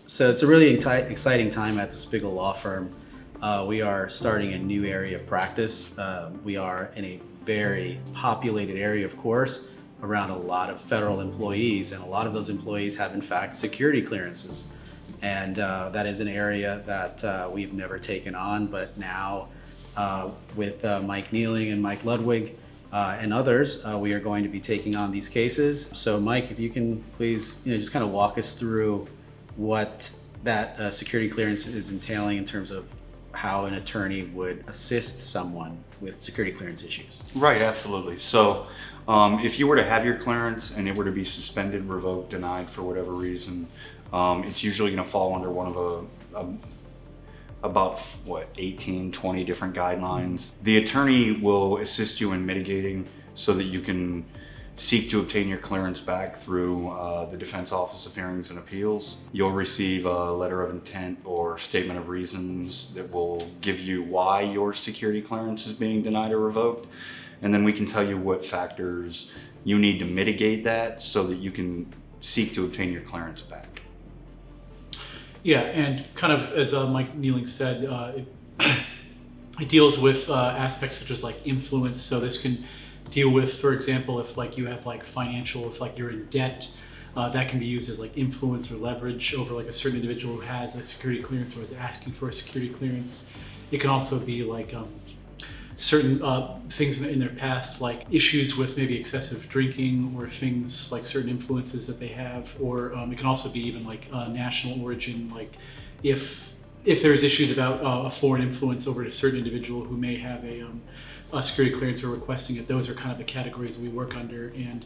So it's a really exciting time at the Spiggle Law Firm. We are starting a new area of practice. We are in a very populated area, of course, around a lot of federal employees, and a lot of those employees have, in fact, security clearances. And that is an area that we've never taken on, but now with Mike Nealing and Mike Ludwig and others, we are going to be taking on these cases. So Mike, if you can please just kind of walk us through what that security clearance is entailing in terms of how an attorney would assist someone with security clearance issues. Right, absolutely. So if you were to have your clearance and it were to be suspended, revoked, denied for whatever reason, it's usually going to fall under one of about 18, 20 different guidelines. The attorney will assist you in mitigating so that you can seek to obtain your clearance back through the Defense Office of Hearings and Appeals. You'll receive a letter of intent or statement of reasons that will give you why your security clearance is being denied or revoked. And then we can tell you what factors you need to mitigate that so that you can seek to obtain your clearance back. Yeah, and kind of as Mike Nealing said, it deals with aspects such as like influence. So this can deal with, for example, if like you have like financial, if like you're in debt, that can be used as like influence or leverage over like a certain individual who has a security clearance or is asking for a security clearance. It can also be like certain things in their past, like issues with maybe excessive drinking or things like certain influences that they have, or it can also be even like national origin, like if there's issues about a foreign influence over a certain individual who may have a security clearance or requesting it. Those are kind of the categories we work under, and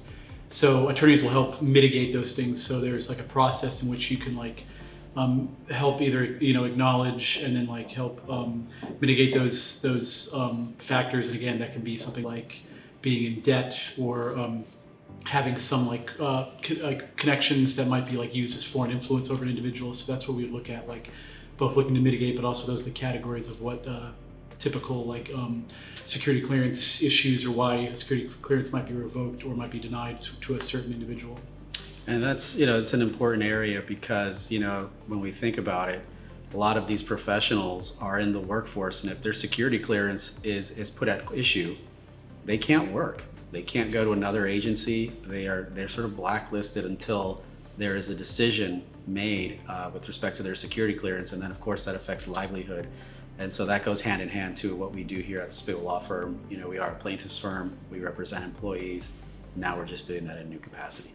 so attorneys will help mitigate those things. So there's like a process in which you can like help either acknowledge and then like help mitigate those factors. And again, that can be something like being in debt or having some like connections that might be like used as foreign influence over an individual. So that's what we would look at, like both looking to mitigate, but also those are the categories of what typical like security clearance issues or why a security clearance might be revoked or might be denied to a certain individual. And that's, it's an important area because, when we think about it, a lot of these professionals are in the workforce, and if their security clearance is put at issue, they can't work. They can't go to another agency. They're sort of blacklisted until there is a decision made with respect to their security clearance, and then of course that affects livelihood. And so that goes hand in hand to what we do here at the Spiggle Law Firm. We are a plaintiff's firm. We represent employees. Now we're just doing that in a new capacity.